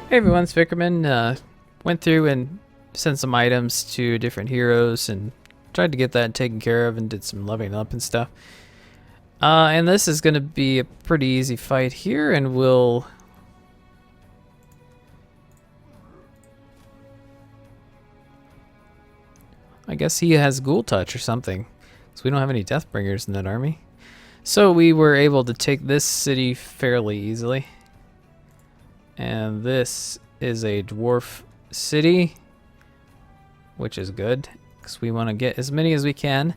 Hey everyone, it's Vickerman. Went through and sent some items to different heroes and tried to get that taken care of and did some leveling up and stuff. And this is going to be a pretty easy fight here, and we'll... I guess he has Ghoul Touch or something, because we don't have any Deathbringers in that army. So we were able to take this city fairly easily. And this is a dwarf city, which is good because we want to get as many as we can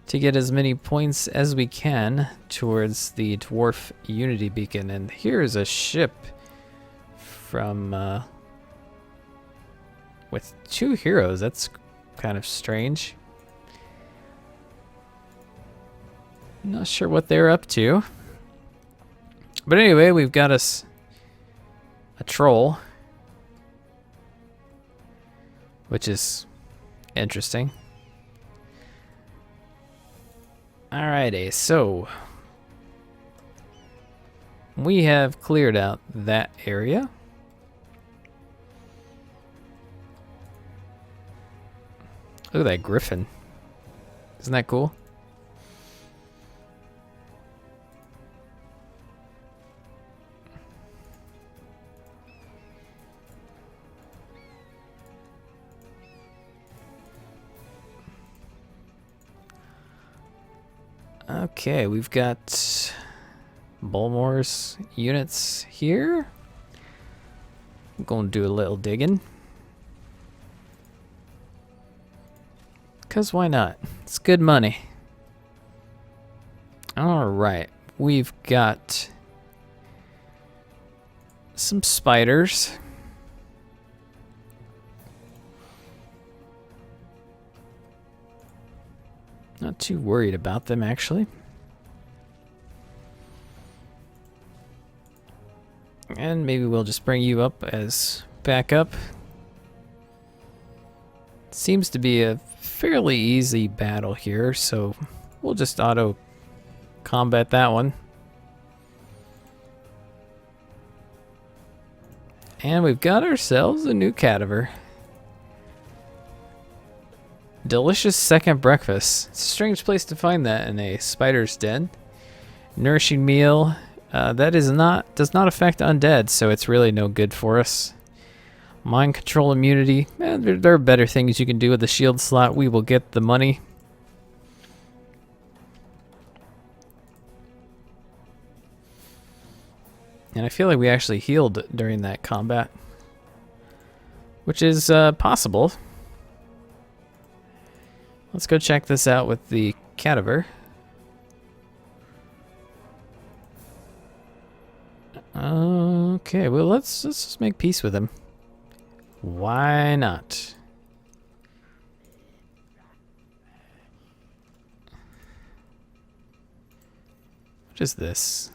to get as many points as we can towards the dwarf unity beacon. And here is a ship from with 2 heroes. That's kind of strange. Not sure what they're up to, but anyway, we've got us a troll, which is interesting. Alrighty, so we have cleared out that area. Look at that griffin. Isn't that cool? Okay, we've got Bulmore's units here. I'm going to do a little digging. Because why not? It's good money. Alright, we've got some spiders. Not too worried about them, actually. And maybe we'll just bring you up as backup. Seems to be a fairly easy battle here, so we'll just auto combat that one. And we've got ourselves a new cadaver. Delicious second breakfast. It's a strange place to find that in a spider's den. Nourishing meal. That does not affect undead, so it's really no good for us. Mind control immunity. There are better things you can do with the shield slot. We will get the money. And I feel like we actually healed during that combat, which is possible. Let's go check this out with the cadaver. Okay, well let's just make peace with him. Why not? What is this?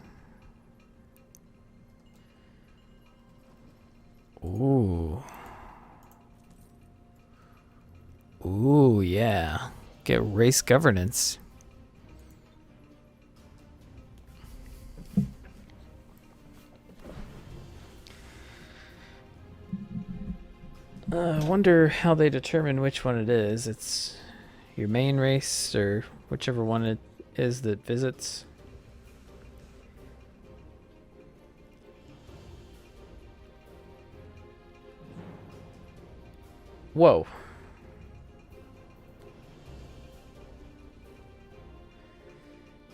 Ooh. Ooh, yeah. Get race governance. I wonder how they determine which one it is. It's your main race or whichever one it is that visits. Whoa.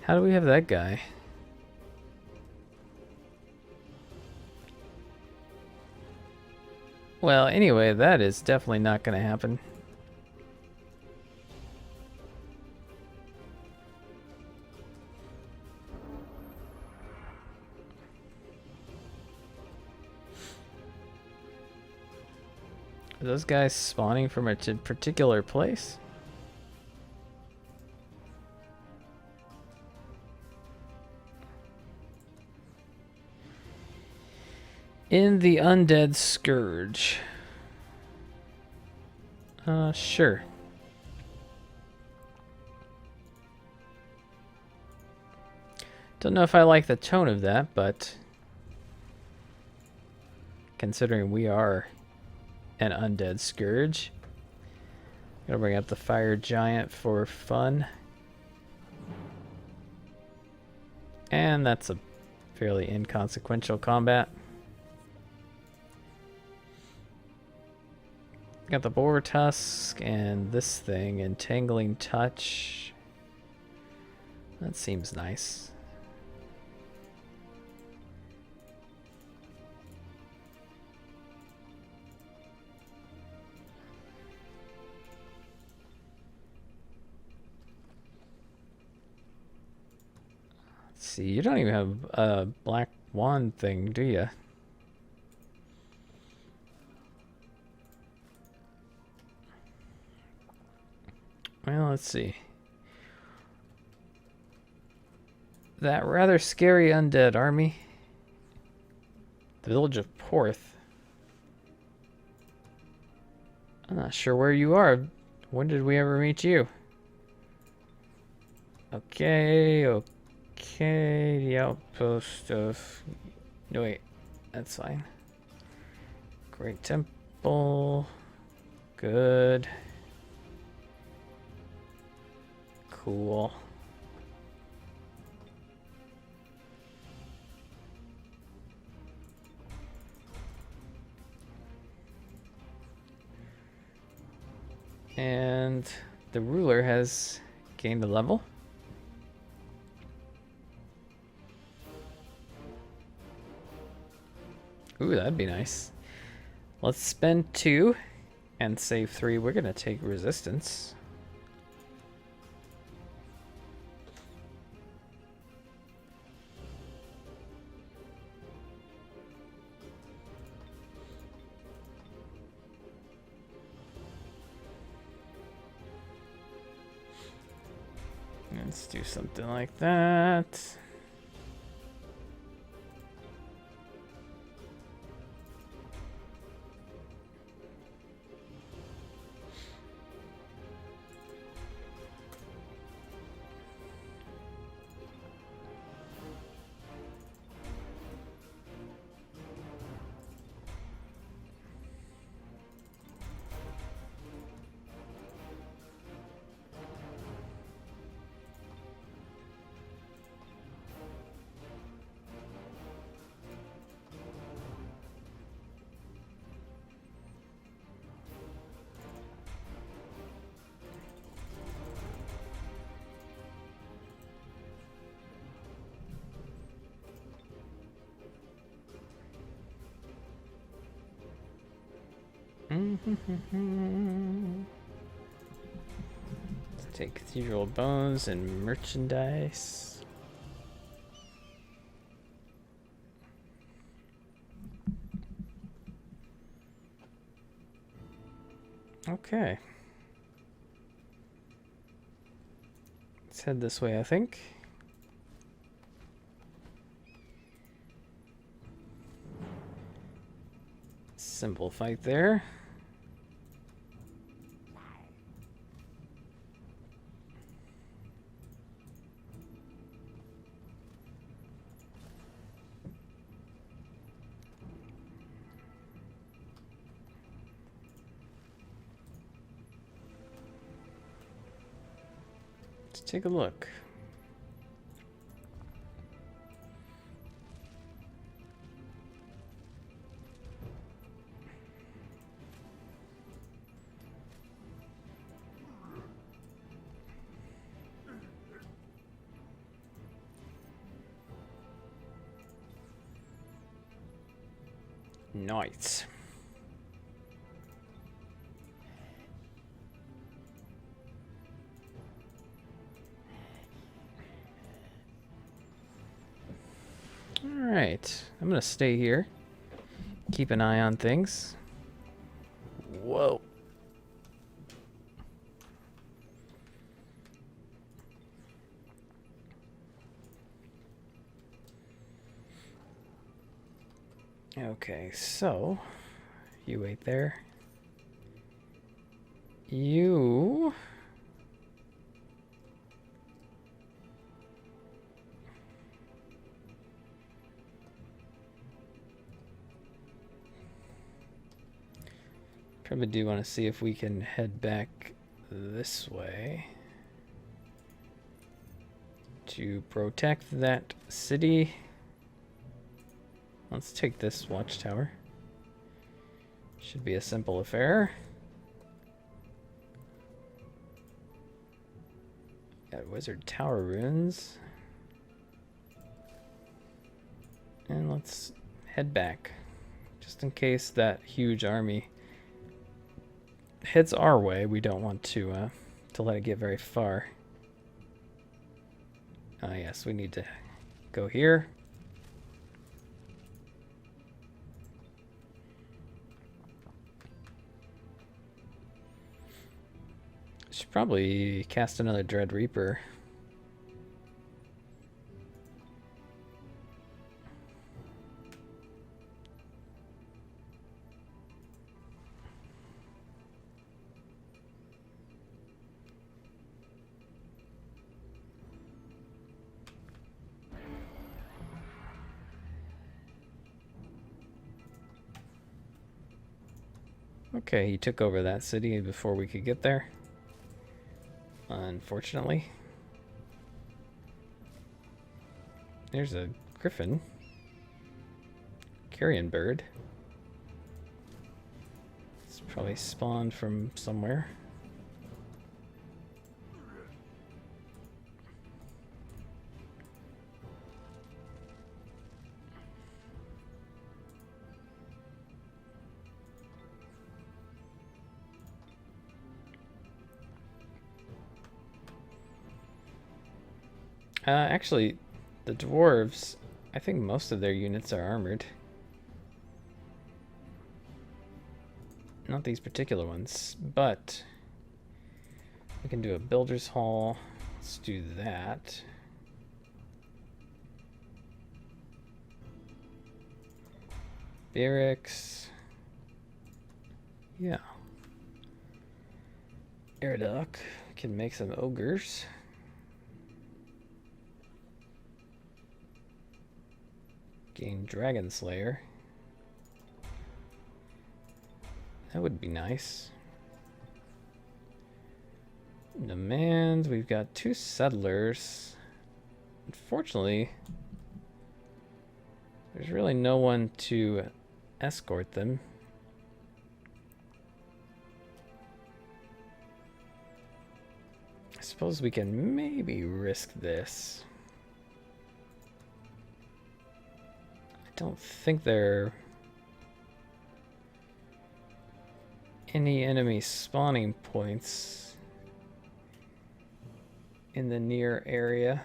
How do we have that guy? Well, anyway, that is definitely not going to happen. Are those guys spawning from a particular place? In the Undead Scourge. Sure. Don't know if I like the tone of that, but considering we are an undead scourge. Gonna bring up the fire giant for fun. And that's a fairly inconsequential combat. Got the boar tusk and this thing, entangling touch. That seems nice. Let's see, you don't even have a black wand thing, do you? Well, let's see. That rather scary undead army. The village of Porth. I'm not sure where you are. When did we ever meet you? Okay, okay. The outpost of... No, wait. That's fine. Great temple. Good. Cool. And the ruler has gained a level. Ooh, that'd be nice. Let's spend 2 and save 3. We're gonna take resistance. Let's do something like that. Let's take Cathedral Bones and merchandise. Okay. Let's head this way, I think. Simple fight there. Let's take a look. Nice. Alright, I'm gonna stay here. Keep an eye on things. Whoa. Okay, so you wait there. You Probably do want to see if we can head back this way to protect that city. Let's take this watchtower. Should be a simple affair. Got wizard tower ruins. And let's head back. Just in case that huge army heads our way, we don't want to let it get very far. Ah, yes, we need to go here. Should probably cast another Dread Reaper. Okay, he took over that city before we could get there. Unfortunately. There's a griffin. Carrion bird. It's probably spawned from somewhere. Actually, the dwarves, I think most of their units are armored. Not these particular ones, but we can do a builder's hall. Let's do that. Barracks. Yeah. Airduck. Can make some ogres. Gain Dragon Slayer. That would be nice. Demands, we've got 2 settlers. Unfortunately, there's really no one to escort them. I suppose we can maybe risk this. I don't think there are any enemy spawning points in the near area.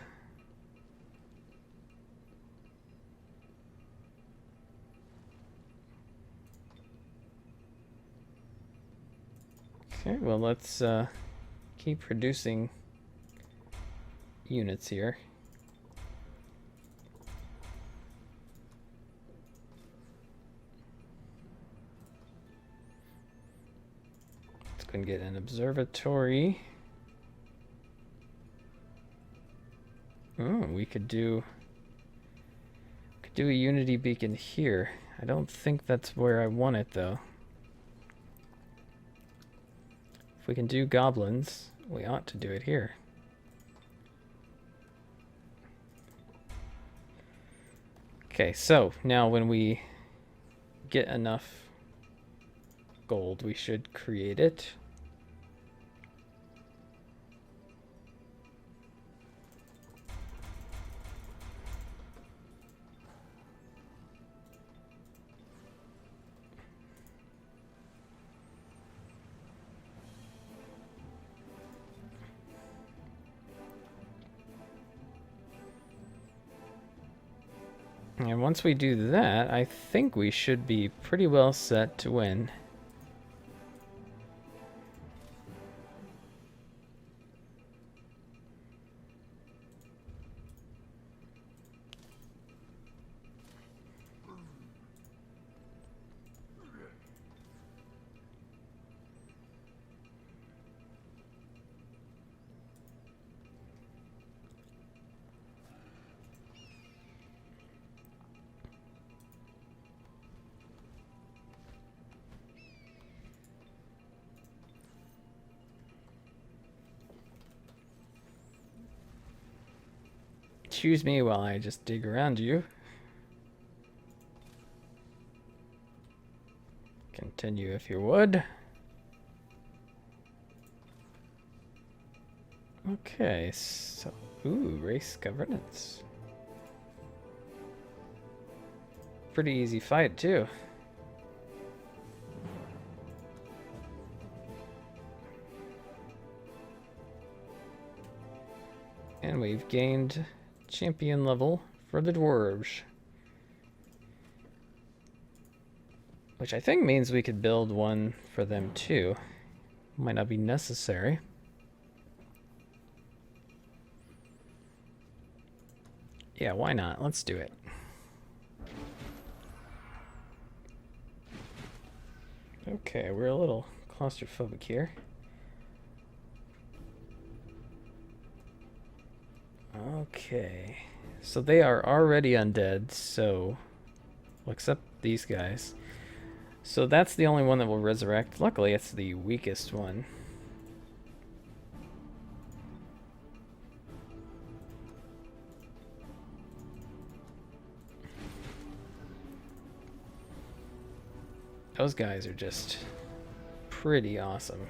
Okay, well, let's keep producing units here. Let's go and get an observatory. Oh, we could do a unity beacon here. I don't think that's where I want it, though. If we can do goblins, we ought to do it here. Okay, so now when we get enough gold, we should create it. And once we do that, I think we should be pretty well set to win. Excuse me while I just dig around you. Continue if you would. Okay, so... Ooh, race governance. Pretty easy fight, too. And we've gained champion level for the dwarves. Which I think means we could build one for them too. Might not be necessary. Yeah, why not? Let's do it. Okay, we're a little claustrophobic here. Okay, so they are already undead, so well, except these guys. So that's the only one that will resurrect. Luckily, it's the weakest one. Those guys are just pretty awesome.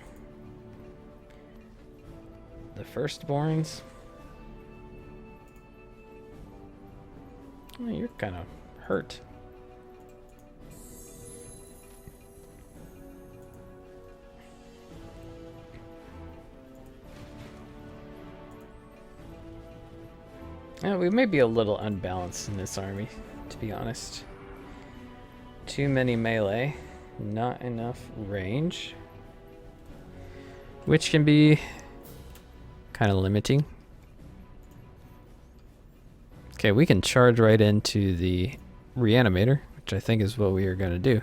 The firstborns. Oh, you're kind of hurt. Yeah, we may be a little unbalanced in this army, to be honest. Too many melee, not enough range, which can be kind of limiting. Okay, we can charge right into the reanimator, which I think is what we are going to do.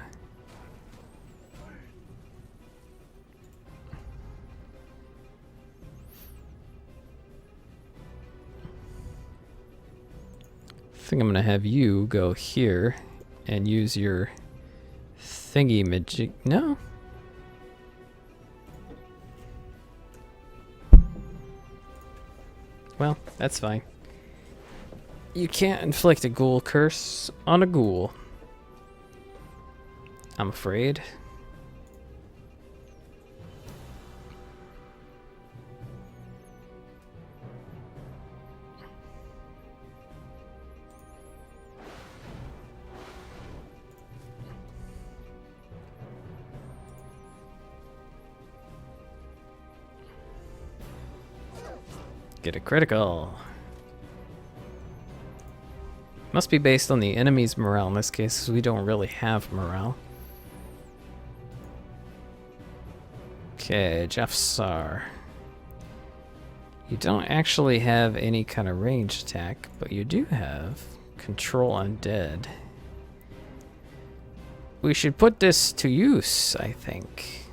I think I'm going to have you go here and use your thingy magic. No? Well, that's fine. You can't inflict a ghoul curse on a ghoul, I'm afraid. Get a critical. Must be based on the enemy's morale in this case, because we don't really have morale. Okay, Jafsar. You don't actually have any kind of ranged attack, but you do have control undead. We should put this to use, I think.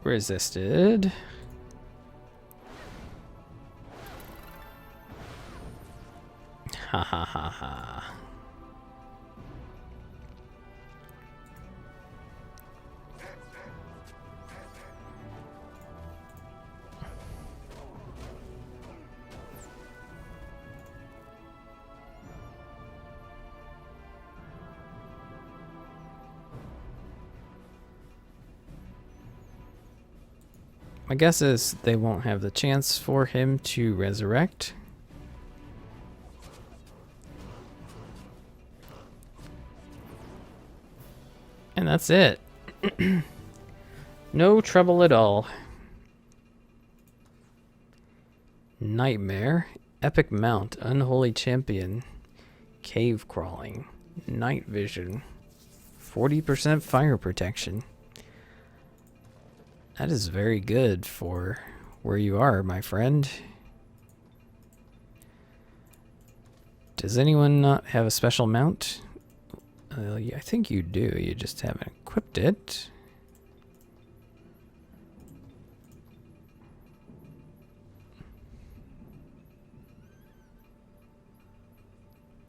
Resisted. Ha ha ha ha. My guess is they won't have the chance for him to resurrect. And that's it. No trouble at all. Nightmare, Epic Mount, Unholy Champion, Cave Crawling, Night Vision, 40% fire protection. That is very good for where you are, my friend. Does anyone not have a special mount? Yeah, I think you do. You just haven't equipped it.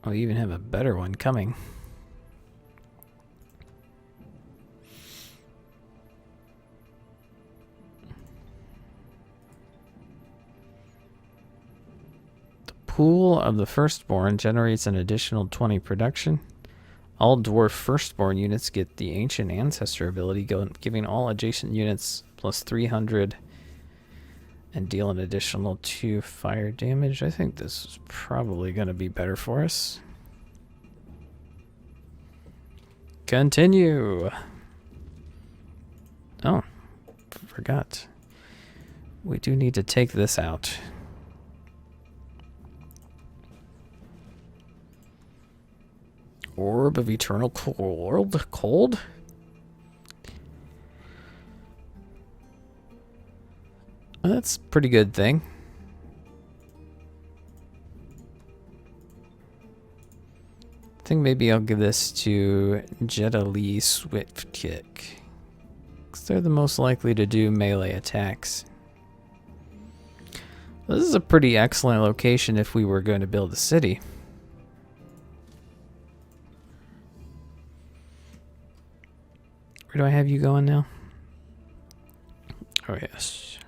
Oh, you even have a better one coming. The Pool of the Firstborn generates an additional 20 production. All dwarf firstborn units get the Ancient Ancestor ability, giving all adjacent units plus 300 and deal an additional 2 fire damage. I think this is probably going to be better for us. Continue. Oh, forgot. We do need to take this out. Orb of Eternal Cold? That's a pretty good thing. I think maybe I'll give this to Jetali Swiftkick, because they're the most likely to do melee attacks. This is a pretty excellent location if we were going to build a city. Where do I have you going now? Oh, yes.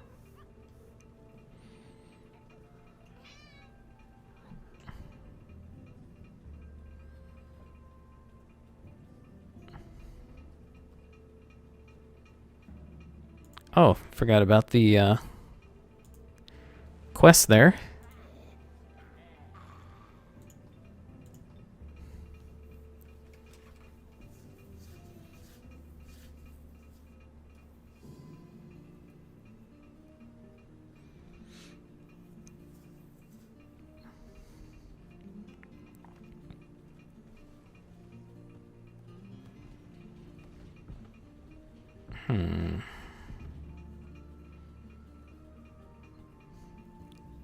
Oh, forgot about the quest there.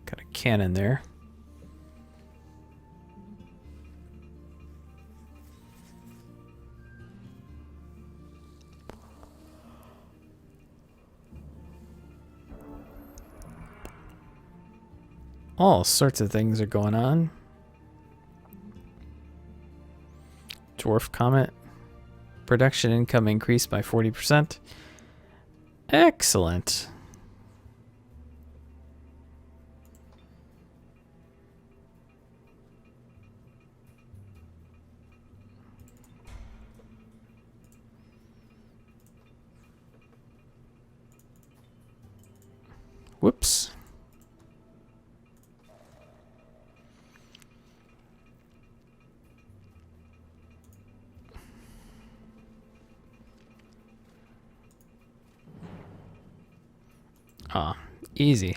Got a cannon there. All sorts of things are going on. Dwarf Comet. Production income increased by 40%. Excellent. Whoops. Ah, easy.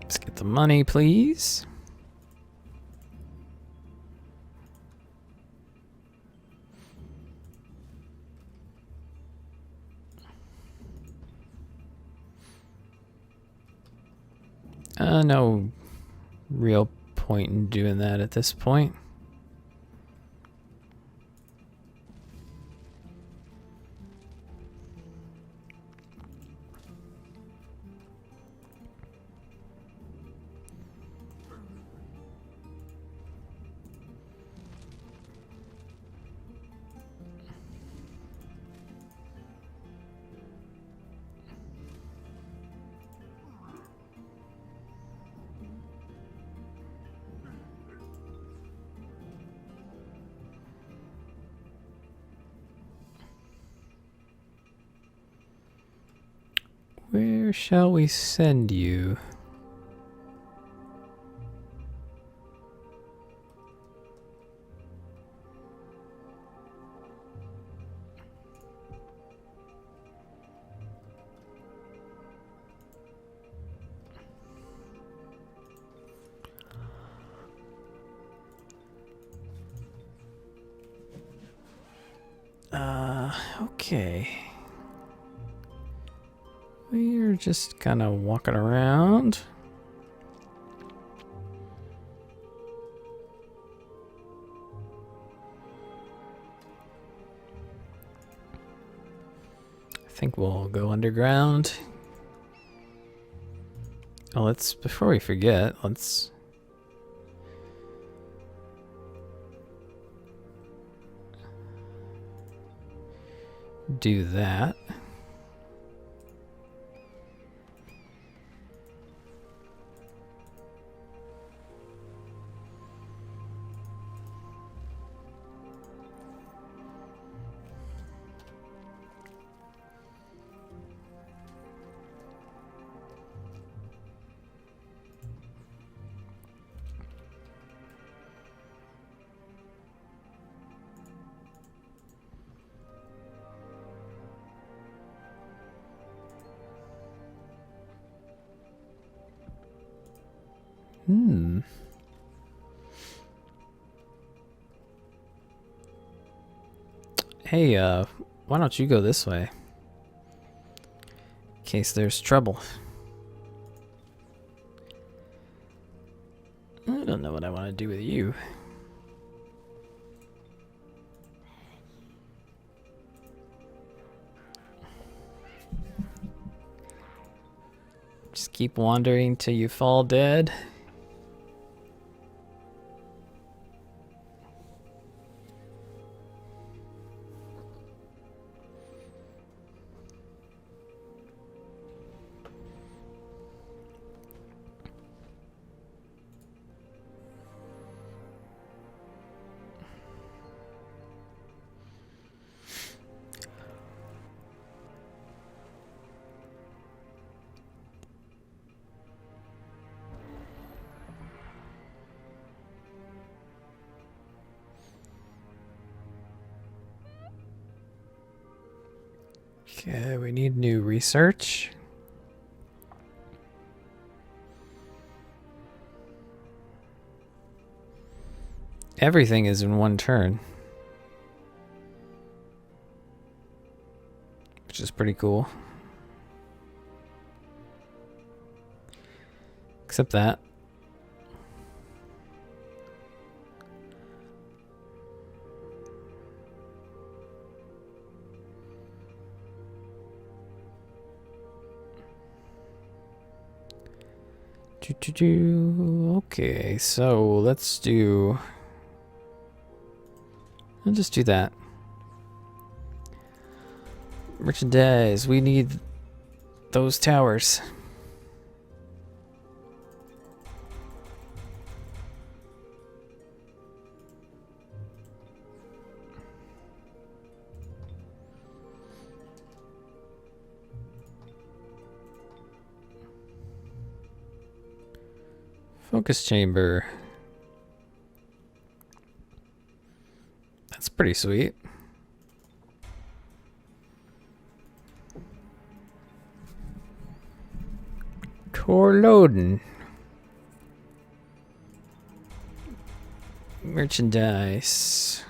Let's get the money, please. No real point in doing that at this point. Where shall we send you? Okay. We're just kind of walking around. I think we'll go underground. Oh, let's, before we forget, let's do that. Hey, why don't you go this way? In case there's trouble. I don't know what I want to do with you. Just keep wandering till you fall dead. Okay, we need new research. Everything is in one turn, which is pretty cool. Except that. Okay, so let's do... I'll just do that. Merchandise, we need those towers. Focus chamber. That's pretty sweet. Core loading. Merchandise.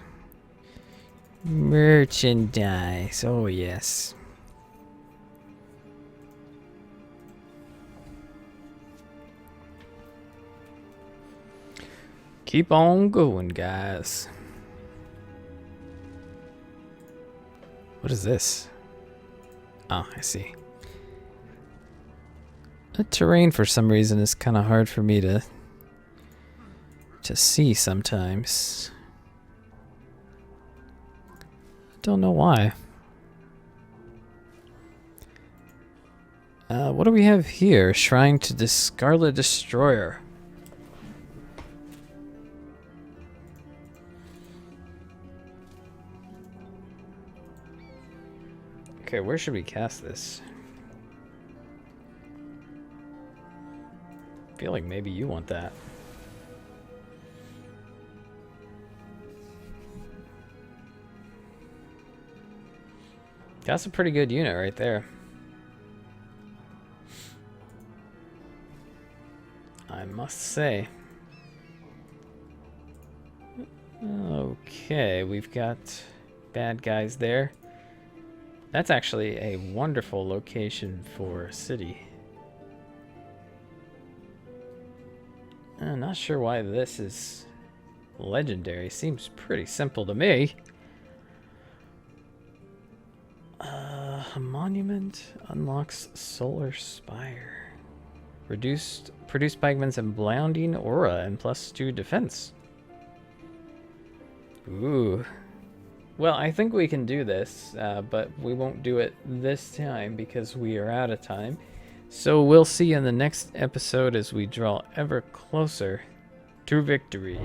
Merchandise. Oh, yes. Keep on going, guys. What is this? Oh, I see. The terrain, for some reason, is kind of hard for me to see sometimes. Don't know why. What do we have here? Shrine to the Scarlet Destroyer. Okay, where should we cast this? I feel like maybe you want that. That's a pretty good unit right there. I must say. Okay, we've got bad guys there. That's actually a wonderful location for a city. I'm not sure why this is legendary. Seems pretty simple to me. A monument unlocks Solar Spire. Produced Pikeman's Embounding Aura and +2 defense. Ooh. Well, I think we can do this, but we won't do it this time because we are out of time. So we'll see you in the next episode as we draw ever closer to victory.